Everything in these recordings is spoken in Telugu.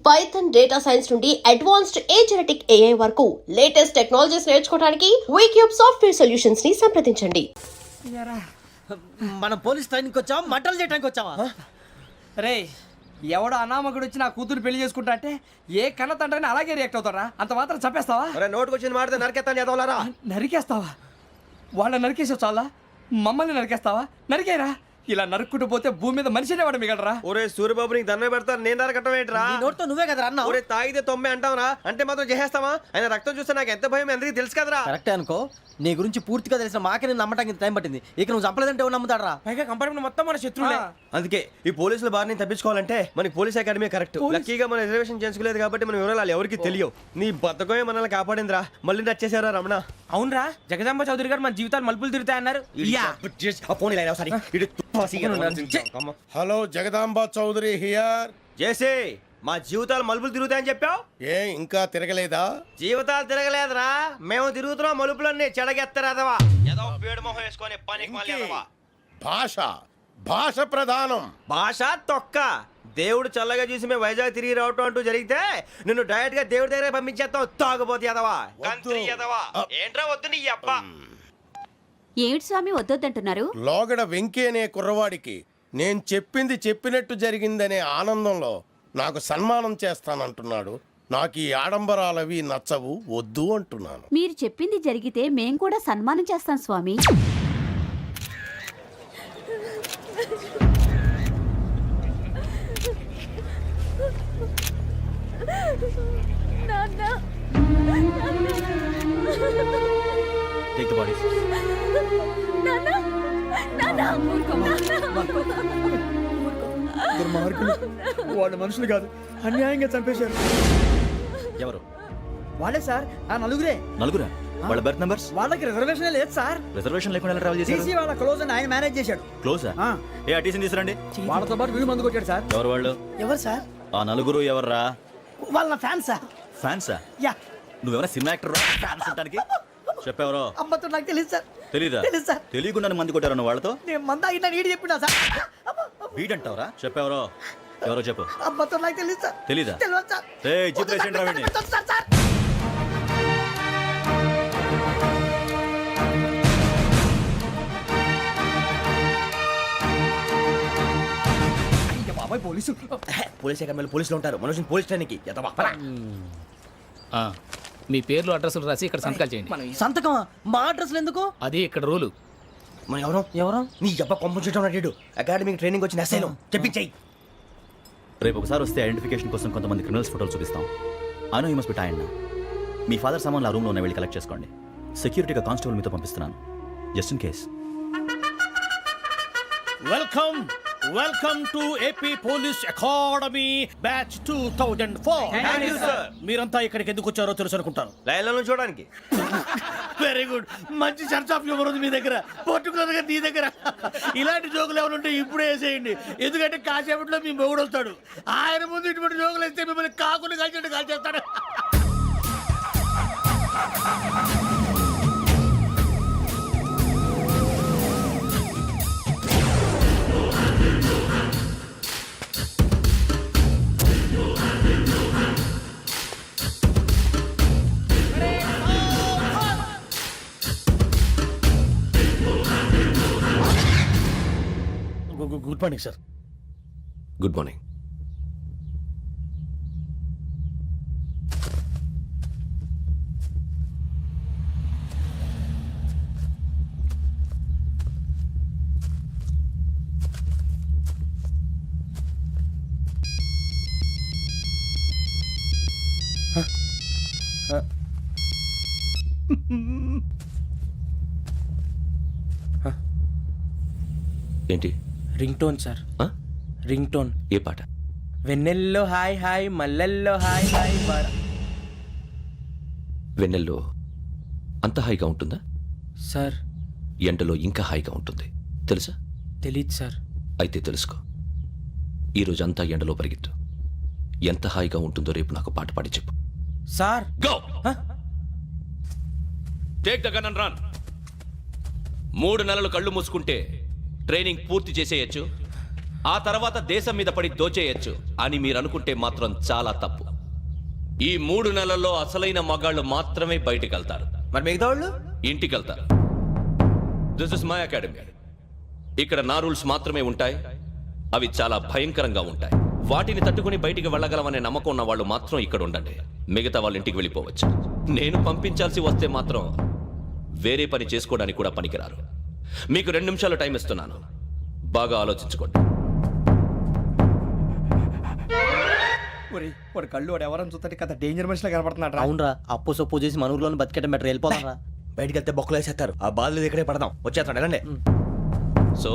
పైథాన్ డేటా సైన్స్ నుండి అడ్వాన్స్డ్ జెనెటిక్ AI వరకు లేటెస్ట్ టెక్నాలజీస్ నేర్చుకోవడానికి వీక్యూబ్ సాఫ్ట్వేర్ సొల్యూషన్స్ ని సంప్రదించండి. మనం పోలీస్ ట్రైనింగ్కి వచ్చావా మంటలు చేయడానికి వచ్చావా? రే ఎవడో అనామకుడు వచ్చి నా కూతురు పెళ్లి చేసుకుంటా అంటే ఏ కన్న తండ్రిని అలాగే రియాక్ట్ అవుతారా? అంత మాత్రం చంపేస్తావా? నోటుకు వచ్చింది మాడితే నరికేస్తాను చదవాలరా. నరికేస్తావా? వాళ్ళ నరికేసావు చాలా, మమ్మల్ని నరికేస్తావా? నరికేరా. ఇలా నరుక్కుంటూ పోతే భూమి మీద మనిషినే వాడు మిగలరా. ఒరే సూర్యబాబు నీకు దండం పెడతాను, నేను నరకటం ఏంట్రా? నోటితో నువ్వే కదా అన్నా. ఒరే తాగితే తొమ్మే అంటావురా, అంటే మాత్రం చేసేస్తావా? ఆయన రక్తం చూస్తే నాకు ఎంత భయం అందరికీ తెలుసు కదరా. కరెక్టే అనుకో, నీ గురించి పూర్తిగా తెలిసిన మాకే నేను నమ్మటానికి టైం పట్టింది. ఇక నువ్వు చంపలేదంటే ఎవరు నమ్ముతాడరా? పైగా కంపార్ట్మెంట్ మొత్తం మన శత్రువులే. అందుకే ఈ పోలీసుల బారిని తప్పించుకోవాలంటే మనకి పోలీస్ అకాడమీ కరెక్ట్. లక్కీగా మన రిజర్వేషన్ చేసుకోలేదు కాబట్టి మన వివరాలు ఎవరికి తెలియవు. నీ బతకమే మనల్ని కాపాడిందిరా. మళ్ళీ నచ్చేసారా రమణ? అవునరా, జగదాంబ చౌదరి గారు మన జీవితాలు మలుపులు తిరుగుతాయన్నారు. Hello Jagadamba Chowdary here. చేసే మా జీవితాలు మలుపులు తిరుగుతాయని చెప్పావు, ఏ ఇంకా తిరగలేదా? జీవితాలు తిరగలేదురా, మేము తిరుగుతున్నాం మలుపులన్నీ. చెడగెత్తరాదవా ఏదో పేడు మొహం వేసుకొని పనికి భాష భాష ప్రధానం. భాష తొక్క. దేవుడు చల్లగా చూసి మేము వైజాగ్ తిరిగి రావటం అంటూ జరిగితే నిన్ను డైరెక్ట్ గా దేవుడి దగ్గర పంపించేస్తావు. తాగుబోతు ఎదవా, కంత్రి ఎదవా. ఏంట్రా వద్దు నీ అబ్బా. ఏమిటి స్వామి వద్దొద్దంటున్నారు? లోగడ వెంకీ అనే కుర్రవాడికి నేను చెప్పింది చెప్పినట్టు జరిగిందనే ఆనందంలో నాకు సన్మానం చేస్తానంటున్నాడు. నాకు ఈ ఆడంబరాలవి నచ్చవు, వద్దు అంటున్నాను. మీరు చెప్పింది జరిగితే మేం కూడా సన్మానం చేస్తాం స్వామి. Take the bodies. వాళ్ళు మనుషులు కాదు, అన్యాయంగా చంపేశారు. ఎవరు? వాళ్ళే సార్, ఆ నలుగురే. నలుగురా? వాళ్ళ బర్త్ నంబర్స్? వాళ్ళకి రిజర్వేషన్ లేదు సార్. రిజర్వేషన్ లేకుండా ఎలా ట్రావెల్ చేశారు? టీసీ వాళ్ళ క్లోజ్ అని ఆయన మేనేజ్ చేశాడు. క్లోజా? ఏ ఆ టీసీని తీసుకురండి. వాళ్ళతో పాటు వీడు మందు కొట్టాడు సార్. ఎవరు వాళ్ళు? ఎవరు సార్? ఆ నలుగురు ఎవర్రా? వాళ్ళ ఫ్యాన్స్ సార్. ఫ్యాన్సా? యా. నువ్వేమైనా సినిమా యాక్టర్ ఫ్యాన్స్ అంటానికి? చెప్పెవరో? అమ్మతో నాకు తెలియదు సార్. తెలీదా? తెలుసు సార్. తెలియకుండా మంది కొట్టారు వాళ్ళతో? నేను మంద అయినా నీడు చెప్పినా సార్. వీడంటావరా? చెప్పెవరో? ఎవరో చెప్పు. అమ్మతో నాకు తెలియదు సార్. తెలీదా? తెలియదు సార్. జీపేషన్ రావండి. సార్ బాబాయ్ పోలీసు. పోలీస్ అకాడమీలో పోలీసులు ఉంటారు, మనుషులు పోలీస్ ట్రైనింగ్కి ఎదవా. మీ పేర్లు అడ్రస్లు రాసి ఇక్కడ సంతకాలు చేయండి. సంతకమా? మా అడ్రస్లు ఎందుకు? అది ఇక్కడ రూలు. మన ఎవరో ఎవరో నీ అబ్బ పంపించడం అడిగాడు. అకాడమిక్ ట్రైనింగ్ వచ్చిన అసైలం చెప్పించాయి. రేపు ఒకసారి వస్తే ఐడెంటిఫికేషన్ కోసం కొంతమంది క్రిమినల్స్ ఫోటోలు చూపిస్తాం. I know you must be tired now. Me father సామాన్లు ఆ రూమ్లో ఉన్న వెళ్ళి కలెక్ట్ చేసుకోండి. సెక్యూరిటీగా కానిస్టేబుల్ మీతో పంపిస్తున్నాను, just in case. Welcome to AP police academy batch 2004. మీరంతా ఇక్కడికి ఎందుకు వచ్చారో తెలుసు అనుకుంటాను. లైన్లను చూడడానికి. వెరీ గుడ్, మంచి చర్చ్ ఆఫ్ హ్యూమర్ ఉంది మీ దగ్గర, పర్టికులర్ గా నీ దగ్గర. ఇలాంటి జోకులు ఏమైనా ఉంటే ఇప్పుడే వేసేయండి, ఎందుకంటే కాసేపట్లో మీ మొగుడు వస్తాడు. ఆయన ముందు ఇటువంటి జోకులు వేస్తే మిమ్మల్ని కాకుని కాల్చేట్టు కాల్చేస్తాడు. Good morning sir. Good morning. ఏంటి? Ring tone sir. Ring tone. ఏ పాట? వెన్నెల్లో హాయ్ హాయ్, మల్లెల్లో హాయ్ హాయ్. వెన్నెల్లో అంత హాయిగా ఉంటుందా సార్? ఎండలో ఇంకా హాయిగా ఉంటుంది తెలుసా? తెలీదు సార్. అయితే తెలుసుకో. ఈరోజు అంతా ఎండలో పరిగెత్తు. ఎంత హాయిగా ఉంటుందో రేపు నాకు పాట పాడి చెప్పు. Sir go. Take the gun and run. 3 నెలలు కళ్ళు మూసుకుంటే ట్రైనింగ్ పూర్తి చేసేయచ్చు. ఆ తర్వాత దేశం మీద పడి దోచేయచ్చు అని మీరు అనుకుంటే మాత్రం చాలా తప్పు. ఈ 3 నెలల్లో అసలైన మగాళ్ళు మాత్రమే బయటికి వెళ్తారు. మరి మిగతా వాళ్ళు ఇంటికి వెళ్తారు. This is my academy. ఇక్కడ నా రూల్స్ మాత్రమే ఉంటాయి. అవి చాలా భయంకరంగా ఉంటాయి. వాటిని తట్టుకుని బయటికి వెళ్ళగలమనే నమ్మకం ఉన్న వాళ్ళు మాత్రం ఇక్కడ ఉండండి. మిగతా వాళ్ళ ఇంటికి వెళ్ళిపోవచ్చు. నేను పంపించాల్సి వస్తే మాత్రం వేరే పని చేసుకోవడానికి కూడా పనికిరారు. మీకు 2 నిమిషాలు టైం ఇస్తున్నాను. బాగా ఆలోచించుకోండి. వాడు కళ్ళు వాడు ఎవరైనా చూస్తే కదా డేంజర్ మనిషిలో కనపడుతున్నాడు. అవునరా, అప్పు సొప్పు చేసి మన ఊర్లో బతికేట బెటర్ వెళ్ళిపోతారా. బయటికి వెళ్తే బొక్కలు వేసేస్తారు. ఆ బాధలు ఇక్కడే పడదాం. వచ్చేస్తాడు వెళ్ళండి. సో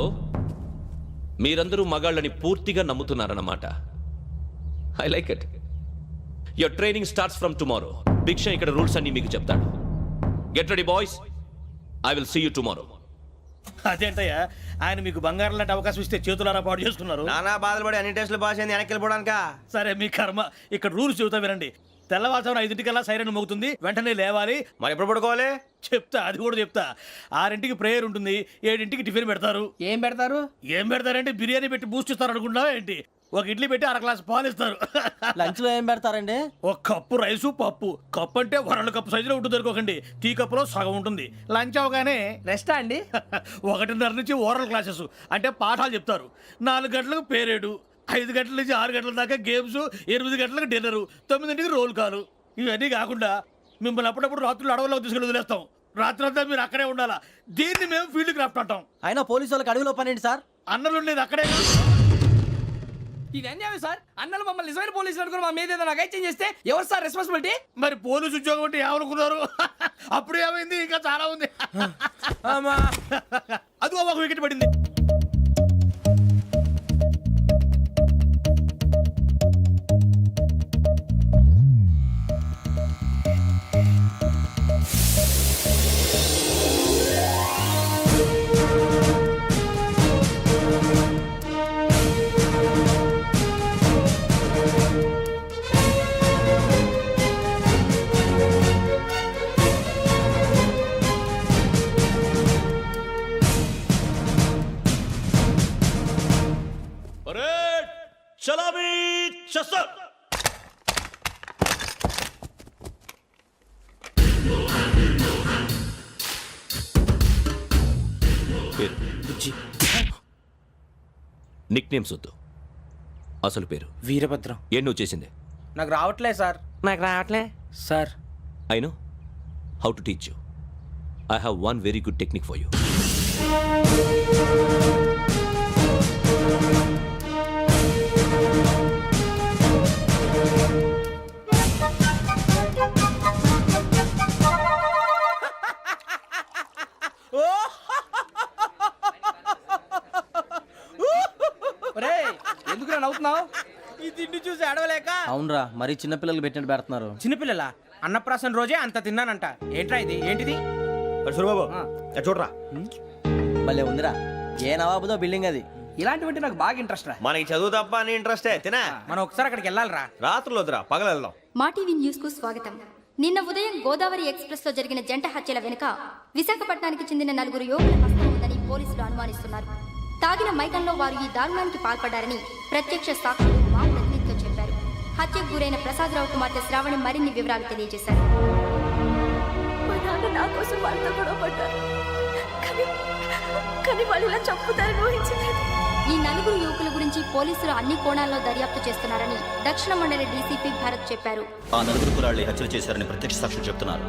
మీరందరూ మగాళ్ళని పూర్తిగా నమ్ముతున్నారన్నమాట. I like it. Your training starts from tomorrow. Bhiksha ఇక్కడ రూల్స్ అన్ని మీకు చెప్తాడు. Get ready boys. I will see you tomorrow. అదేంటయ్యా, ఆయన మీకు బంగారం లాంటి అవకాశం ఇస్తే చేతులారా పాటు చేసుకున్నారు. నానా బాధలు పడి అన్ని టెస్టులు పాస్ అయింది, వెనక్కి వెళ్ళిపోవడానికా? సరే మీ కర్మ. ఇక్కడ రూల్స్ చెబుతా వినండి. తెల్లవారుజామున 5 సైరన్ మోగుతుంది, వెంటనే లేవాలి. మరి ఎప్పుడు పడుకోవాలి? చెప్తా, అది కూడా చెప్తా. 6 ప్రేయర్ ఉంటుంది, 7 టిఫిన్ పెడతారు. ఏం పెడతారు? ఏం పెడతారంటే బిర్యానీ పెట్టి బూస్ట్ ఇస్తారు అనుకుంటున్నావా ఏంటి? ఒక ఇడ్లీ పెట్టి 1 గ్లాస్ పాలు ఇస్తారు. లంచ్ లో ఏం పెడతారండి? ఒక కప్పు రైసు పప్పు. కప్పు అంటే 1/2 కప్పు సైజులో ఉంటుంది అనుకోకండి. టీ కప్పులో సగం ఉంటుంది. లంచ్ అవగానే రెస్టా అండి? 1:30 నుంచి ఓరల్ క్లాసెస్ అంటే పాఠాలు చెప్తారు. 4 గంటలకు పేరేడు, 5 గంటల నుంచి 6 గంటల దాకా గేమ్స్, 8 గంటలకు డిన్నర్, 9ంటికి రోల్ కాలు. ఇవన్నీ కాకుండా మిమ్మల్ని అప్పుడప్పుడు రాత్రులు అడవుల్లో తీసుకెళ్ళి వదిలేస్తాం. రాత్రి అంతా మీరు అక్కడే ఉండాలా. దీన్ని మేము ఫీల్డ్ క్రాఫ్ట్ అంటాం. అయినా పోలీసు వాళ్ళకి అడవిలో పని ఏంటి సార్? అన్నలు ఉండేది అక్కడే. ఇది అన్యాయం సార్. అన్నలు మమ్మల్ని నిజమైన పోలీసులు అనుకుని మా మీద ఏదైనా అగైత్యం చేస్తే ఎవరు సార్ రెస్పాన్సిబిలిటీ? మరి పోలీసు ఉద్యోగం అంటే ఏమనుకున్నారు? అప్పుడు ఏమైంది? ఇంకా చాలా ఉంది. అదిగో ఒక వికెట్ పడింది. చలామీ శస్త్ర. నిక్ నేమ్స్ వద్దు. అసలు పేరు? వీరభద్రం. ఏం నువ్వు చేసింది? నాకు రావట్లే సార్. నాకు రావట్లే sir. I know how to teach you. I have one very good technique for you. ఎందుకు నవ్వుతున్నావు? ఈ తిండి చూసి అడవలేక. అవునరా, మరి చిన్నపిల్లలు పెట్టినట్టు పెడుతున్నారు. చిన్నపిల్లల అన్నప్రాసన రోజే అంత తిన్నానంట. ఏంట్రా ఇది? ఏంటిది? సురబాబు చూడరా. భలే ఉందిరా. ఏ నవాబుదో బిల్డింగ్ అది. ఇలాంటివంటే నాకు బాగా ఇంట్రెస్ట్ రా. మనకి చదువు తప్ప అని ఇంట్రెస్టే. తినా మనం ఒకసారి అక్కడికి వెళ్ళాలిరా. రాత్రులు వద్దురా, పగలు వెళ్దాం. మా టీవీ న్యూస్ కు స్వాగతం. నిన్న ఉదయం గోదావరి ఎక్స్ప్రెస్ లో జరిగిన జంట హత్యల వెనుక విశాఖపట్నానికి చెందిన 4 యువకుల హస్తం ఉందని పోలీసులు అనుమానిస్తున్నారు. తాగిన మైకంలో వారు ఈ దారుణానికి పాల్పడ్డారని ప్రత్యక్ష సాక్షులు మా ప్రతినిధితో చెప్పారు. హత్యకు గురైన ప్రసాదరావు కుమార్తె శ్రావణి మరిన్ని వివరాలు తెలియజేశారు. మా నాన్న నా కోసం వాళ్ళతో గొడవ పడ్డారు. కానీ వాళ్ళు ఇలా చంపుతారని ఊహించలేదు. ఈ 4 యువకుల గురించి పోలీసులు అన్ని కోణాల్లో దర్యాప్తు చేస్తున్నారని దక్షిణ మండలి డీసీపీ భరత్ చెప్పారు. ఆ 4 కురాళ్ళు హత్యలు చేశారని ప్రత్యక్ష సాక్షులు చెప్తున్నారు.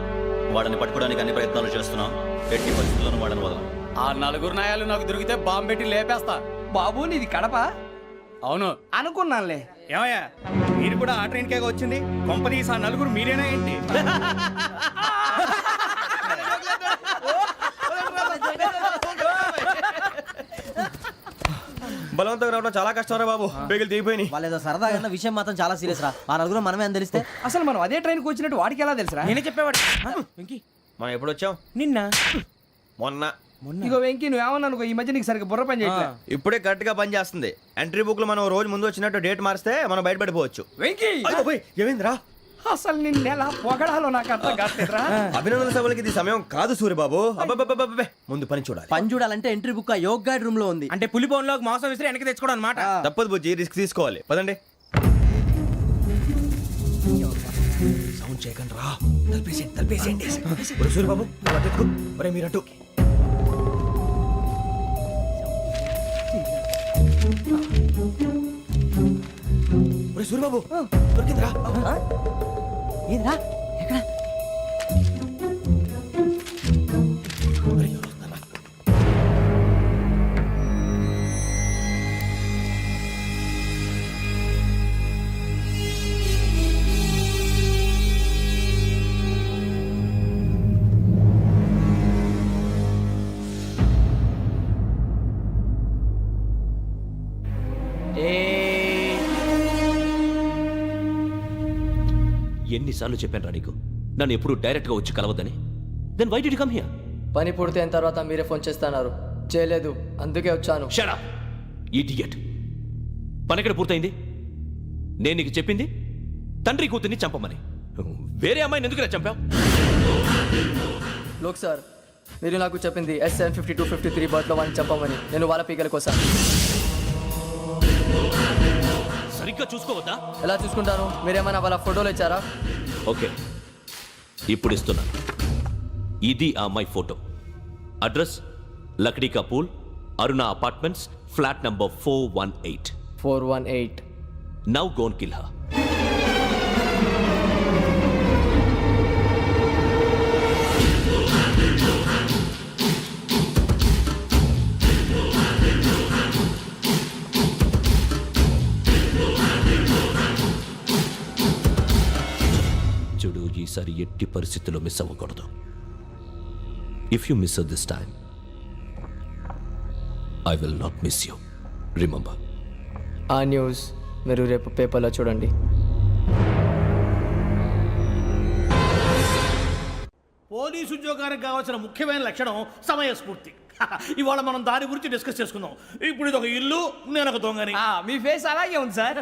వాళ్ళని పట్టుకోవడానికి అన్ని ప్రయత్నాలు చేస్తున్నాం. ఎట్టి పరిస్థితుల్లోనూ వాళ్ళని వదలం. ఆ 4 నాయాలు నాకు దొరికితే బాంబు పెట్టి లేపేస్తా. బాబు నీది కడప? అవును అనుకున్నానులే. ఏమయ్యా, మీరు కూడా ఆ ట్రైన్ కేగా వచ్చింది? కంపెనీస్ ఆ 4 మీరేనా ఏంటి? బలవంతంగా రావడం చాలా కష్టం రా బాబు. బేగులు దిగిపోయినాయి. వాళ్ళు ఏదో సరదాగా అన్న విషయం మాత్రం చాలా సీరియస్ రా. ఆ 4 మనమే అని తెలిస్తే అసలు మనం అదే ట్రైన్కి వచ్చినట్టు వాడికి ఎలా తెలుసురా? నేనే చెప్పేవాడు. మనం ఎప్పుడు వచ్చాం? నిన్న మొన్న. ఇగో వెంకీ నువ్వేమన్నా అనుకో, ఈ మధ్య నీకు సరిగ్గా బుర్ర పని చేయట్లేదు. ఇప్పుడే కరెక్ట్ గా పని చేస్తుంది. ఎంట్రీ బుక్ లో మనం రోజు ముందు వచ్చినట్టు డేట్ మారిస్తే మనం బయటపడిపోవచ్చు. వెంకీ ఏమైందిరా? అసలు నిన్న ఎలా పొగడాలో నాకు అర్థం కాట్లేదురా. అభినందన సభలకి ఇది సమయం కాదు సూర్యబాబు. అబ్బబ్బబ్బబ్బబ్బే, ముందు పని చూడాలి. పని చూడాలంటే ఎంట్రీ బుక్ యోగ్ గైడ్ రూమ్ లో ఉంది. అంటే పులి బోన్లోకి మాంసం విసిరి వెనక్కి తెచ్చుకోవడం అనమాట. తప్పదు బుజ్జి, రిస్క్ తీసుకోవాలి. పదండి. సౌండ్ చేయకండి రా. తలపేసేయండి. ఒరే సూర్యబాబు, నువ్వు అటు ఎక్కు. ఒరే మీరు అటు. ఒరే సూర్యబాబు, దొరికిందిరా. ఏంద్రా ఎక్కడ? ఒరే, ఎవరు వస్తున్నారా? ఎన్నిసార్లు చెప్పాను రా నీకు నన్ను ఎప్పుడు డైరెక్ట్ గా వచ్చి కలవద్దని. Then why did you come here? పని పూర్తయిన తర్వాత మీరే ఫోన్ చేస్తున్నారు. చేయలేదు, అందుకే వచ్చాను. Shut up idiot. పని ఎక్కడ పూర్తయింది? నేను నీకు చెప్పింది తండ్రి కూతుర్ని చంపమని. వేరే అమ్మాయిని ఎందుకు చంపావు? లోక్ సార్, మీరు నాకు చెప్పింది SN5253 బర్త్లో వాడిని చంపమని. నేను వాళ్ళ పీకల కోసం. సరిగ్గా చూసుకోవద్దా? ఎలా చూసుకుంటాను? మీరేమైనా వాళ్ళ ఫోటోలు ఇచ్చారా? ఓకే, ఇప్పుడు ఇస్తున్నా. ఇది ఆ అమ్మాయి photo. Address Lakdi ka pool, Aruna apartments, flat number 418. 418. Now go and kill her. చూడు, ఈసారి ఎట్టి పరిస్థితుల్లో మిస్ అవ్వకూడదు. If you miss this time I will not miss you. Remember. ఆ న్యూస్ మీరు రేపు పేపర్లో చూడండి. పోలీసు ఉద్యోగానికి కావాల్సిన ముఖ్యమైన లక్షణం సమయస్ఫూర్తి. ఇవాళ మనం దాని గురించి డిస్కస్ చేసుకుందాం. ఇప్పుడు ఇది ఒక ఇల్లు, నేను ఒక దొంగని. మీ ఫేస్ అలాగే ఉంది సార్.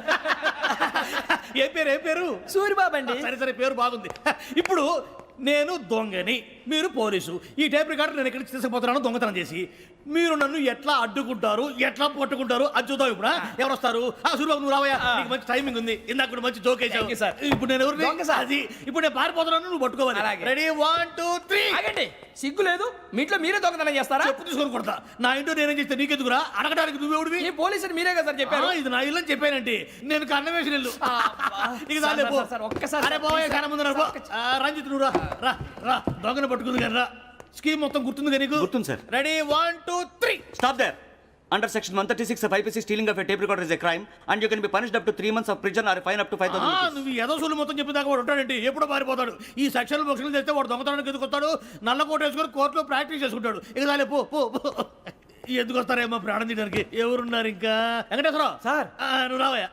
ఏ పేరు? సూరిబాబు అండి. సరే, పేరు బాగుంది. ఇప్పుడు నేను దొంగని, మీరు పోలీసు. ఈ టైప్ రికార్డు నేను ఎక్కడికి తీసుకుపోతున్నాను దొంగతనం చేసి. మీరు నన్ను ఎట్లా అడ్డుకుంటారు, ఎట్లా పట్టుకుంటారు అది చూద్దాం. ఇప్పుడు ఎవరు వస్తారు? సూరిబాబు, నువ్వు రావయ్యా, నీకు మంచి టైమింగ్ ఉంది. ఇందాక కూడా మంచి జోక్ వేసావు సార్. ఇప్పుడు నేను ఎవరు? అది ఇప్పుడు నేను పారిపోతున్నాను, నువ్వు పట్టుకోవాలి. రెడీ, 1 2 3. ఆగండి, సిగ్గు లేదు? మీ ఇంట్లో మీరే దొంగతనం చేస్తారా? చెప్పు తీసుకొని కొడతా. నా ఇంట్లో నేనేం చేస్తే నీకెందుకురా? అడగడానికి నువ్వెవడివి? ఈ పోలీసులు మీరే కదా సార్ చెప్పారు. ఇది నా ఇల్లు అని చెప్పానంటే నేను కన్న వేసిన ఇల్లు. ఒక్కసారి అరే బాబోయ్, చాలా ముందు రంజిత్, నువ్వు రా రా. దొంగను పట్టుకుంది కానీ రా. స్కీమ్ మొత్తం గుర్తుంది కానీ నీకు? గుర్తుంది sir. Ready, 1 2 3. Stop there. Under section 136 of IPC, stealing of a tape recorder is a crime and you can be punished up to 3 months of prison or a fine up to 5,000 rupees. నువ్వు ఏదో సొల్లు మొత్తం చెప్పిన దాకా వాడు ఉంటాడండి. ఎప్పుడో పారిపోతాడు. ఈ సెక్షన్ బొక్షన్లు చేస్తే వాడు దొంగతనానికి ఎందుకు వస్తాడు? నల్ల కోట వేసుకొని కోర్టులో ప్రాక్టీస్ చేసుకుంటాడు. ఇక చాలే, పో పో పో. ఎందుకు వస్తారేమో ప్రాణం తీయడానికి. ఎవరున్నారు ఇంకా? వెంకటేశ్వరరావు సార్, నువ్వు రావయ్యా.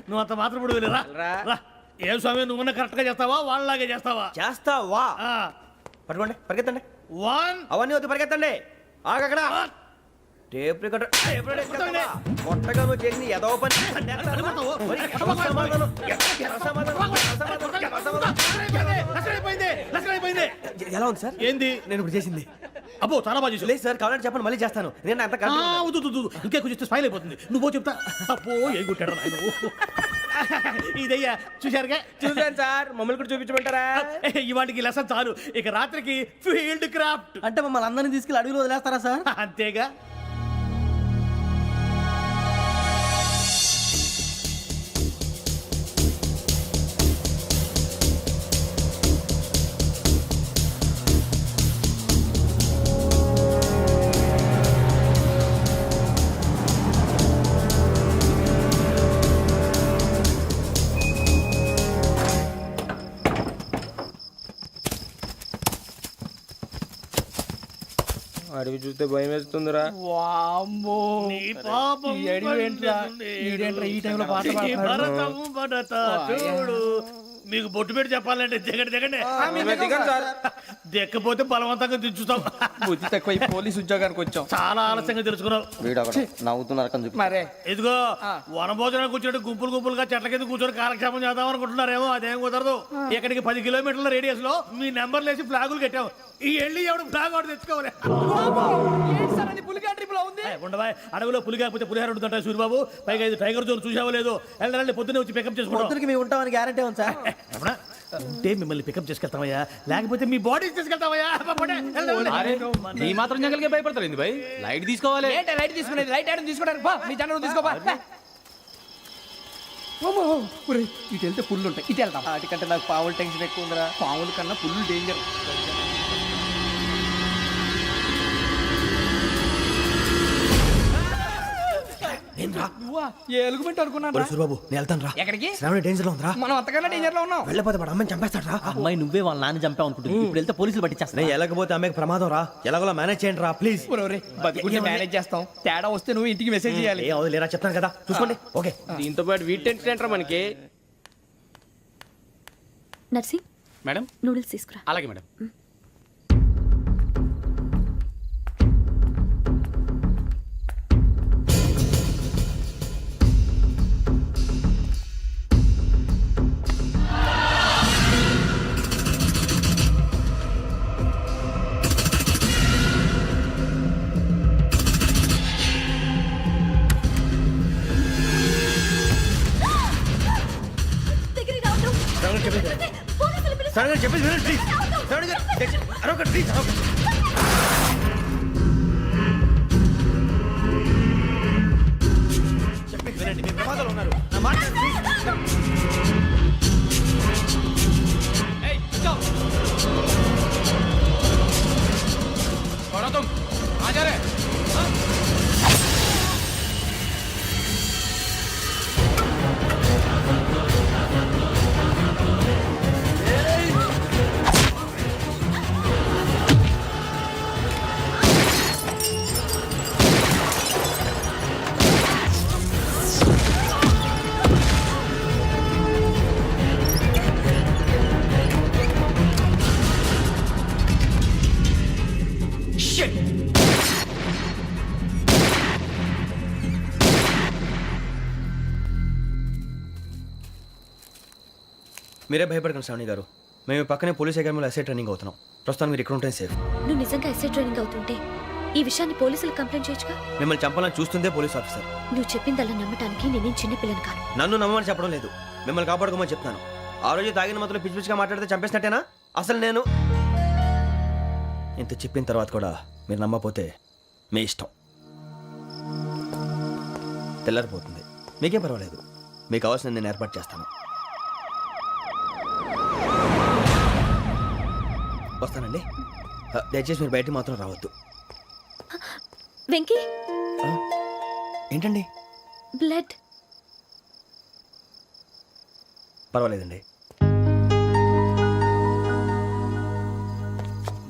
నువ్వు అంత మాత్రం ఇప్పుడు వెళ్ళి రా. ఏ స్వామి, నువ్వున్న కరెక్ట్ గా చేస్తావా వాళ్ళలాగే చేస్తావా? చేస్తావా? పట్టుకోండి, పరిగెత్తండి. 1. అవన్నీ వద్దు, పరిగెత్తండి. ఆగక్కడ. టేప్ రికార్డర్ కొట్టగా నువ్వు చేసింది ఏదో పని. ఎలా ఉంది సార్? ఏంది నేను ఇప్పుడు చేసింది? అబ్బో, చాలా బాగా చేసావు. లేదు సార్, కావాలంటే చెప్పండి, మళ్ళీ చేస్తాను. నేను అంత ఇంకే కొంచెం స్మైల్ అయిపోతుంది. నువ్వు చెప్తా. అబ్బో, ఏ గుట్టాడు ఇదయ్యా. చూశారుగా? చూసాను సార్. మమ్మల్ని కూడా చూపించమంటారా? ఇవాటికి లెసన్ చాలు. ఇక రాత్రికి ఫీల్డ్ క్రాఫ్ట్. అంటే మమ్మల్ని అందరినీ తీసుకెళ్ళి అడుగులు వదిలేస్తారా సార్? అంతేగా. అడిగి చూస్తే భయం వేస్తుందిరా. నీ పాపం ఈ టైంలో పాట భరతం పడతా చూడు, మీకు బొట్టు పెట్టి చెప్పాలంటే దిగండి దిక్కపోతే బలవంతంగా దించుతాం. బుద్ధి తక్కువ ఈ పోలీస్ ఉద్యోగానికి వచ్చాం. చాలా ఆలస్యంగా తెలుసుకున్నావు. నవ్వుతున్నారు మరే ఇదిగో వనభోజనానికి కూర్చొని గుంపులుగా చెట్ల కింద కూర్చొని కాలక్షేపం చేద్దాం అనుకుంటున్నారేమో. అదేం కుదరదు. ఇక్కడికి 10 కిలోమీటర్ల రేడియస్ లో మీ నెంబర్లు వేసి ఫ్లాగులు కట్టాము. ఈ వెళ్ళి ఎవడు ఫ్లాగ్ ఒకటి తెచ్చుకోవాలి. పులిగా ట్రిప్ లో ఉంది. ఉండవా అడవిలో పులి కాకపోతే పులిహార ఉంటుంటాయి సూర్యబాబు. పైగా ఇది టైగర్ జోన్ చూసావో లేదో. వెళ్ళండి పొద్దున్నే వచ్చి పికప్ చేసుకుంటాం. మేము ఉంటామని గ్యారంటీ ఉంది సార్. అంటే మిమ్మల్ని పికప్ చేసుకెళ్తామయ్యా, లేకపోతే మీ బాడీ తీసుకెళ్తామయ్యా. ఈ మాత్రం జంగల్కే భయపడతారు భయ్. లైట్ తీసుకోవాలి. ఏంటి లైట్ తీసుకునేది? లైట్ ఆడని తీసుకుంటారు. మీ జనం తీసుకోపా. ఇటు వెళ్తే పుల్లు ఉంటాయి, ఇటు వెళ్తాం. వాటికంటే నాకు పావులు టెన్షన్ ఎక్కువ ఉందిరా. పాముల కన్నా పుల్లు డేంజర్. నువ్వా? ఏ ఎలుగుబెట్టి అనుకున్నాను. సూర్యబాబు నేను వెళ్తాను రా. ఎక్కడికి? శ్రావణి డేంజర్ లో ఉందిరా. మనం అంతకన్నా డేంజర్ లో ఉన్నాం. వెళ్ళపోతే వాడు అమ్మని చంపేస్తాడు రా. అమ్మాయి నువ్వే వాళ్ళ నాన్న చంపావు అనుకుంటుంది. ఇప్పుడు వెళ్తే పోలీసులు పట్టించేస్తా. నేను వెళ్ళకపోతే అమ్మకి ప్రమాదం రా. ఎలాగోలా మేనేజ్ చేయండి రా ప్లీజ్. బతికుంటే మేనేజ్ చేస్తాం. తేడా వస్తే నువ్వు ఇంటికి మెసేజ్ చేయాలి. ఏ అవును లేరా చెప్తాను కదా చూసుకోండి. ఓకే దీంతో పాటు వీటి టెన్షన్ ఏంట్రా మనకి. నర్సి మేడం నూడిల్స్ తీసుకురా. అలాగే మేడం. చెప్పేసి వినండి ప్లీజ్. శ్రావణి గారు అరొకటి ప్లీజ్. చెప్పేసి వినండి, మీ ప్రమాదాలు ఉన్నారు. నా మాట మీరే భయపడకండి శ్రావణి గారు. మేము పక్కనే పోలీస్ అకాడమీలో ఎస్ఐ ట్రైనింగ్ అవుతున్నాం. ప్రస్తుతానికి మీరు ఇక్కడ ఉంటే సేఫ్. నువ్వు నిజంగా ఎస్ఐ ట్రైనింగ్ అవుతుంటే ఈ విషయాన్ని పోలీసులకు కంప్లైంట్ చేయొచ్చుగా. మిమ్మల్ని చంపాలని చూస్తుందే పోలీస్ ఆఫీసర్. నువ్వు చెప్పిందల్లా నమ్మటానికి నేనేం చిన్నపిల్లని కాను. నన్ను నమ్మమని చెప్పడం లేదు, మిమ్మల్ని కాపాడుకోమని చెప్తాను. ఆ రోజు తాగిన మొత్తం పిచ్చి పిచ్చిగా మాట్లాడితే చంపేసినట్టేనా? అసలు నేను ఇంత చెప్పిన తర్వాత కూడా మీరు నమ్మపోతే మీ ఇష్టం. తెల్లారిపోతుంది, మీకేం పర్వాలేదు. మీకు కావాల్సిన నేను ఏర్పాటు చేస్తాను. వస్తానండి. దయచేసి మీరు బయటికి మాత్రం రావద్దు. వెంకీ ఏంటండి? బ్లడ్. పర్వాలేదండి.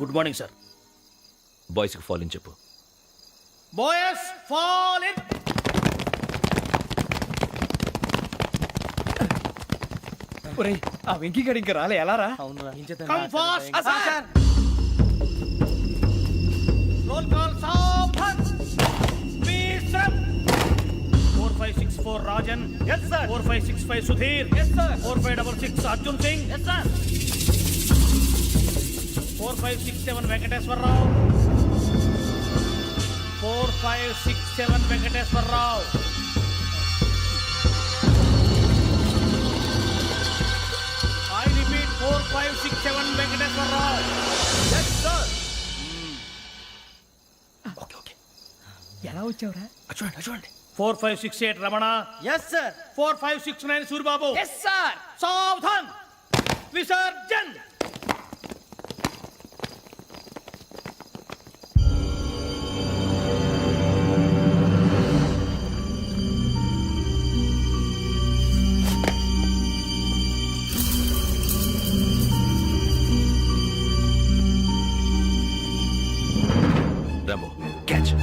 Good morning sir. బాయ్స్కి ఫాల్ ఇన్ చెప్పు. Boys fall in. ఒరేయ్ ఆ వెంకీ గడి ఇంకా రాలే. ఎలా రా? Come fast sir. Roll call సావధాన్. Speed up. 4564 Rajan. yes sir. 4565 Sudheer. yes sir. 4566 Arjun Singh. yes sir. 4567 Venkateswararao. 4567 Venkateswararao. I repeat 4567 Venkateswararao. yes sir. Okay okay. ఎలా వచ్చావురా? చూడండి చూడండి. 4568 Ramana. Yes sir. 4569 Suribabu. Yes sir. సావధాన్. విసర్జన్. Rambo catch.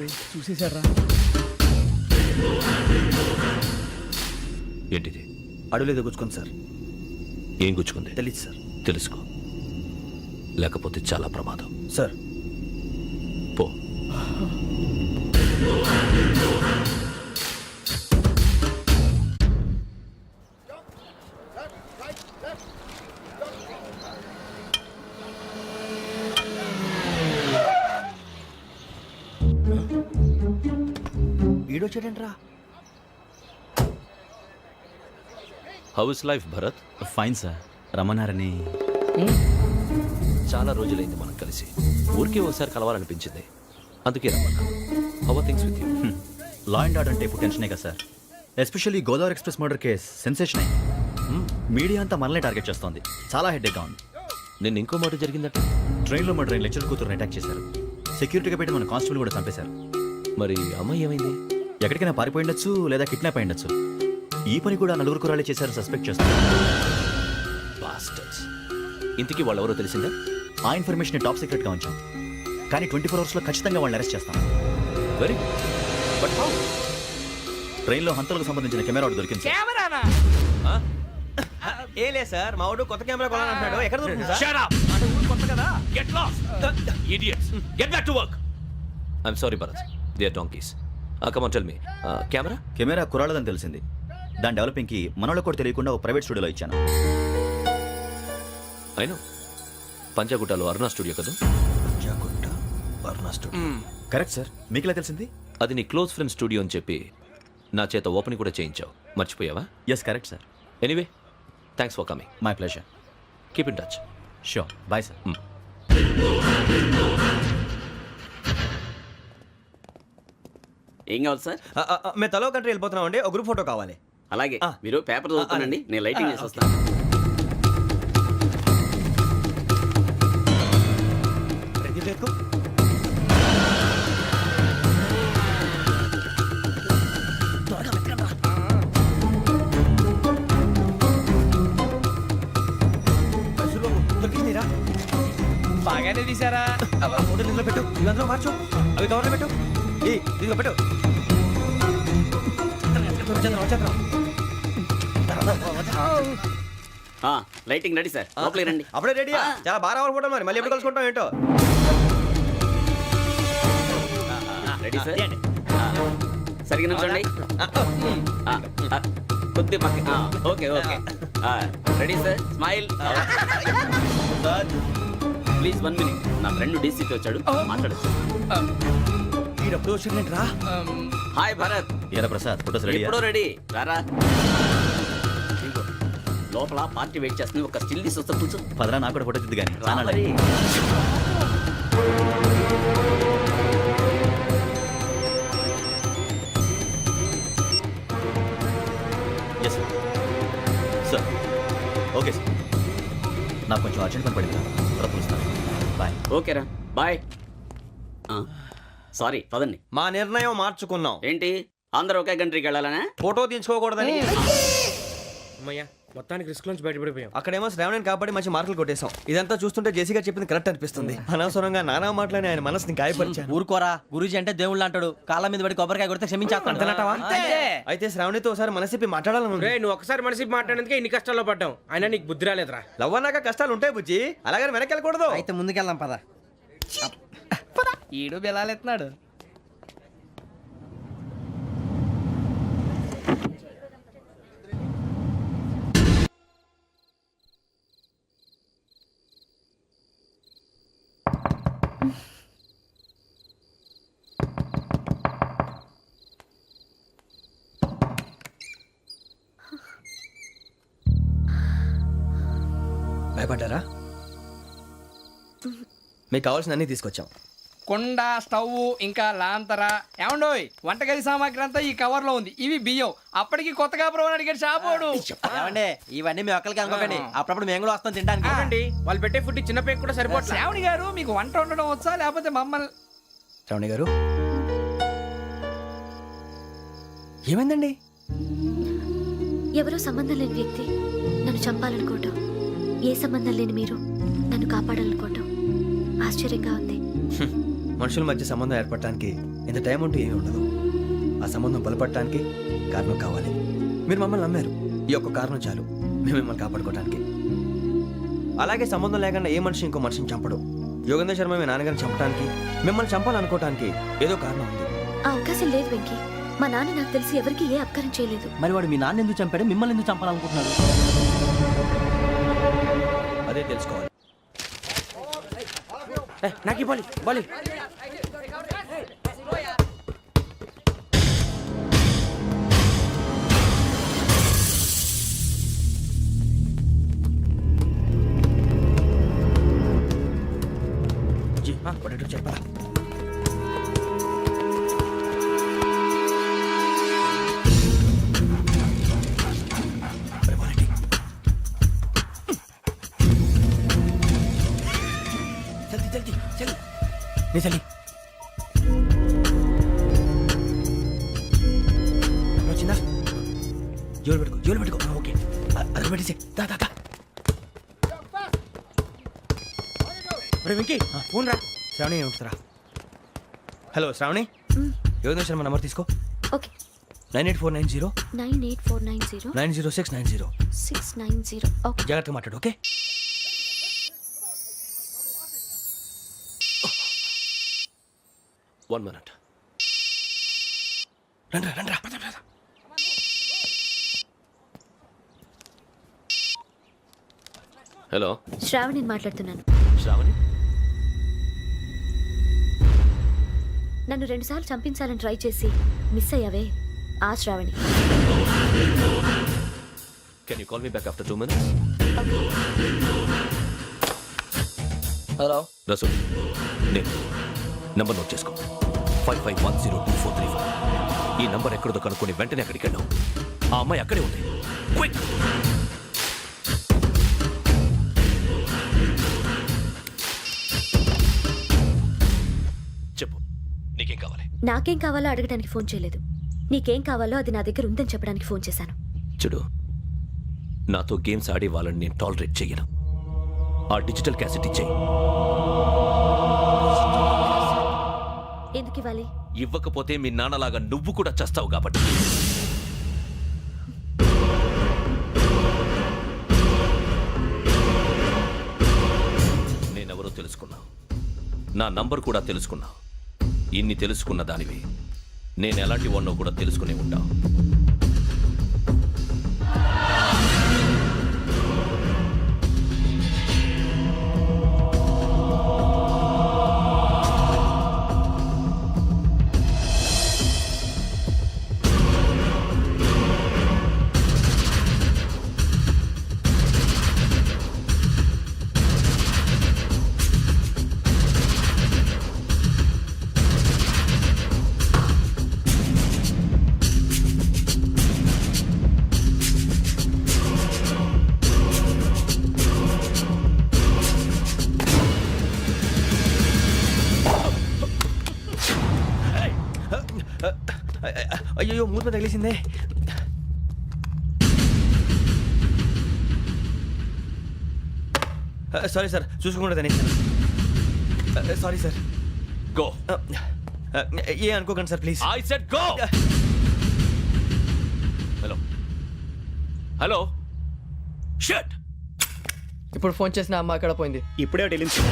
రే చూసేశారా? ఏంటిది? అడవిలో గుచ్చుకుంది సార్. ఏం గుచ్చుకుంది? తెలియదు సార్. తెలుసుకో, లేకపోతే చాలా ప్రమాదం. సార్ పో. ఈడొచ్చాడంట్రా. How is life Bharat? Fine sir. రమ్మన్నారని. చాలా రోజులైంది మనం కలిసి. ఊరికే ఒకసారి కలవాలనిపించింది, అందుకే రమ్మన్నా. How are things with you? Law and order అంటే ఇప్పుడు టెన్షనే కదా sir. Especially Godavari express murder case sensation అయింది. మీడియా అంతా మనల్ని టార్గెట్ చేస్తోంది. చాలా హెడ్ఏక్గా ఉంది. నిన్న ఇంకో మాట జరిగిందట. ట్రైన్లో మా ట్రైన్ లెక్చర్ కూతురుని అటాక్ చేశారు. సెక్యూరిటీగా పెట్టి మన కానిస్టేబుల్ కూడా చంపేశారు. మరి అమ్మాయి ఏమైంది? ఎక్కడికైనా పారిపోయి ఉండొచ్చు, లేదా కిడ్నాప్ అయి ఉండొచ్చు. ఈ పని కూడా నలుగురు కురాలే చేశారు సస్పెక్ట్ చేస్తారు. బాస్టర్స్. ఇంతకీ వాళ్ళు ఎవరో తెలిసిందా? ఆ ఇన్ఫర్మేషన్ టాప్ సీక్రెట్గా ఉంచాం, కానీ 24 అవర్స్లో ఖచ్చితంగా వాళ్ళని అరెస్ట్ చేస్తాం. Very but how? ట్రైన్లో హంతలకు సంబంధించిన కెమెరా ఒకటి దొరికింది సార్. కెమెరానా? ఏ లే సార్, మా వాడు కొత్త కెమెరా కొనాలంటున్నాడు. ఎక్కడ దొరుకుతుంది సార్? Shut up! కొత్త కదా. Get lost! Idiots! Get back to work! I'm sorry, Bharat. They are donkeys. Come on, tell me. Camera? Camera కురాలదని తెలిసింది. దాని డెవలపింగ్కి మనోళ్ళకు కూడా తెలియకుండా ఒక ప్రైవేట్ స్టూడియోలో ఇచ్చాను. I know. పంజాగుట్టలో అరుణ స్టూడియో కదా? Correct sir. మీకు ఇలా తెలిసింది? అది నీ క్లోజ్ ఫ్రెండ్ స్టూడియో అని చెప్పి నా చేత ఓపెనింగ్ కూడా చేయించావు. మర్చిపోయావా? Yes correct sir. Anyway, thanks for coming. My pleasure. Keep in touch. Sure. Bye sir. ఏం కావాలి సార్? మేము తలో కంట్రీ వెళ్ళిపోతున్నాం అండి. ఒక గ్రూప్ ఫోటో కావాలి. అలాగే, మీరు పేపర్ చదువుతానండి, నేను లైటింగ్ చేసి వస్తాను. బాగానే తీసారా? ఫోటోలు ఇందులో పెట్టు, ఇవి అందులో మార్చు, అవి కవర్లో పెట్టు. ఇదిగో పెట్టు. లైటింగ్ రెడీ సార్, లోపలికి రండి. అప్పుడే రెడీయా? చాలా బాగా రావాలి ఫోటో. మరి మళ్ళీ ఎప్పుడు కలుసుకుంటాం ఏంటో. Ready sir. సరిగ్గా నుంచోండి. కొద్ది పక్క. Okay okay. Ready sir. Smile. Please 1 minute. నా ఫ్రెండ్ డీసీకి వచ్చాడు, మాట్లాడచ్చు. ఈడప్పుడు వచ్చిందండి రా. హాయ్ భరత్. ఏరా ప్రసాద్, ఫోటోస్ రెడీ? ఎప్పుడో రెడీ. రారా. లోపల పార్టీ వెయిట్ చేస్తుంది, ఒక స్టిల్ తీసి వస్తా కూర్చో. పదరా, నాకు కూడా ఫోటో తిద్దు కానీ. మరి yes sir. Sir okay sir. నాకు కొంచెం అర్జెంట్ పని పడింది, తర్వాత పిలుస్తాను. బాయ్. ఓకేరా, బాయ్. సారీ, పదండి. మా నిర్ణయం మార్చుకున్నాం. ఏంటి, అందరూ ఒకే కంట్రీకి వెళ్ళాలనే? ఫోటో తీసుకోకూడదని. అమ్మయ్యా, మొత్తానికి రిస్క్ నుంచి బయటపడిపోయాం. అక్కడేమో శ్రావణిని కాబట్టి మంచి మార్కులు కొట్టేశాం. ఇదంతా చూస్తుంటే జేసీగా చెప్పింది కరెక్ట్ అనిపిస్తుంది. అనవసరంగా నానా మాటలని ఆయన మనసుని గాయపరిచాను. ఊరుకోరా, గురూజీ అంటే దేవుళ్ళు అంటాడు. కాళ్ళ మీద పడి కొబ్బరికాయ కొడితే క్షమించేస్తాను. అయితే శ్రావణితో ఒకసారి మనసిప్పి మాట్లాడాలను. నువ్వు ఒకసారి మనసి మాట్లాడేందుకే ఇన్ని కష్టాల్లో పడ్డాం. అయినా నీకు బుద్ధి రాలేదురా. లవ్ అన్నాక కష్టాలు ఉంటాయి బుజ్జి, అలాగని వెనక్కి వెళ్ళకూడదు. అయితే ముందుకెళ్దాం పద. ఈడు బెలాలెత్తున్నాడు. భయపడ్డారా? మీకు కావాల్సిన అన్ని తీసుకొచ్చాం. కుండ, స్టవ్, ఇంకా లాంతర. ఏమండోయ్, వంటగది సామాగ్రి అంతా ఈ కవర్ లో ఉంది. ఇవి బియ్యం. అప్పటికి కొత్తగా బ్రో అడిగాడు షాపోడు. ఏమండి, ఇవన్నీ మేము ఒక్కరికి అనుకోకండి, అప్పుడప్పుడు మేము కూడా వస్తాం తినడానికి. వాళ్ళు పెట్టే ఫుడ్ చిన్న పేక్ కూడా సరిపోతుంది. శ్రావణి గారు, మీకు వంట వండడం వచ్చా, లేకపోతే మమ్మల్ని? శ్రావణి గారు, ఏమైందండి? ఎవరో సంబంధం లేని వ్యక్తి నన్ను చంపాలనుకోవటం, ఏ సంబంధం లేని మీరు నన్ను కాపాడాలనుకోవటం ఆశ్చర్యంగా ఉంది. మనుషుల మధ్య సంబంధం ఏర్పడటానికి ఇంత టైం అంటూ ఏమీ ఉండదు. ఆ సంబంధం బలపడటానికి కారణం కావాలి. మీరు మమ్మల్ని నమ్మారు, ఈ ఒక్క కారణం చాలు మేము మిమ్మల్ని కాపాడుకోవడానికి. అలాగే సంబంధం లేకుండా ఏ మనిషి ఇంకో మనిషిని చంపడు. యోగేంద్ర శర్మ మీ నాన్నగారిని చంపడానికి, మిమ్మల్ని చంపాలనుకోవటానికి ఏదో కారణం ఉంది. ఆ అవకాశం లేదు వెంకీ. మా నాన్న నాకు తెలిసి ఎవరికి ఏ అపకారం చేయలేదు. మరి వాడు మీ నాన్న ఎందుకు చంపాడు, మిమ్మల్ని ఎందుకు చంపాలనుకుంటున్నాడు? అదే తెలుసుకోవాలి. నాకు ఇవ్వాలి బాలి. చెప్పరా చలి వచ్చిందా? జోలు పెట్టుకో. ఓకే, అది పెట్టేసి దా. వెంకీ ఫోన్ రా. శ్రావణి ఉంటుందిరా. హలో శ్రావణి, యోగేంద్ర శర్మ నంబర్ తీసుకో. ఓకే. 98490 98490 90690. 690. ఓకే. జాగ్రత్తగా మాట్లాడు. ఓకే. One minute. రండ్రా. హలో, శ్రావణిని మాట్లాడుతున్నాను. శ్రావణి. నన్ను 2 సార్లు చంపించాలని ట్రై చేసి మిస్ అయ్యావే, ఆ Sravani. Can you call me back after 2 minutes? Hello Rasool, నేను నంబర్ నోట్ చేసుకో. 55102435. ఈ నంబర్ ఎక్కడదో కనుక్కొని వెంటనే అక్కడికి వెళ్ళాం. ఆ అమ్మాయి అక్కడే ఉంది. క్విక్. చెప్పు, నీకేం కావాలి? నాకేం కావాలో అడగడానికి ఫోన్ చేయలేదు. నీకేం కావాలో అది నా దగ్గర ఉందని చెప్పడానికి ఫోన్ చేశాను. చూడు, నాతో గేమ్స్ ఆడే వాళ్ళని నేను టాలరేట్ చెయ్యను. ఆ డిజిటల్ క్యాసెట్ ఇచ్చేయి. ఎందుకు ఇవ్వాలి? ఇవ్వకపోతే మీ నాన్నలాగా నువ్వు కూడా చస్తావు కాబట్టి. నేనెవరో తెలుసుకున్నా, నా నంబర్ కూడా తెలుసుకున్నా. ఇన్ని తెలుసుకున్న దానివి నేను ఎలాంటి వాడినో కూడా తెలుసుకునే ఉంటా. అయ్యో, మూత తగిలేసిందే. సారీ సార్, చూసుకోకుండా తినేసాను. Sorry sir. గో. ఏ అనుకోకండి sir, please. I said go. Hello. Shut. ఇప్పుడు ఫోన్ చేసిన అమ్మ అక్కడ పోయింది. ఇప్పుడే వెళ్ళింది.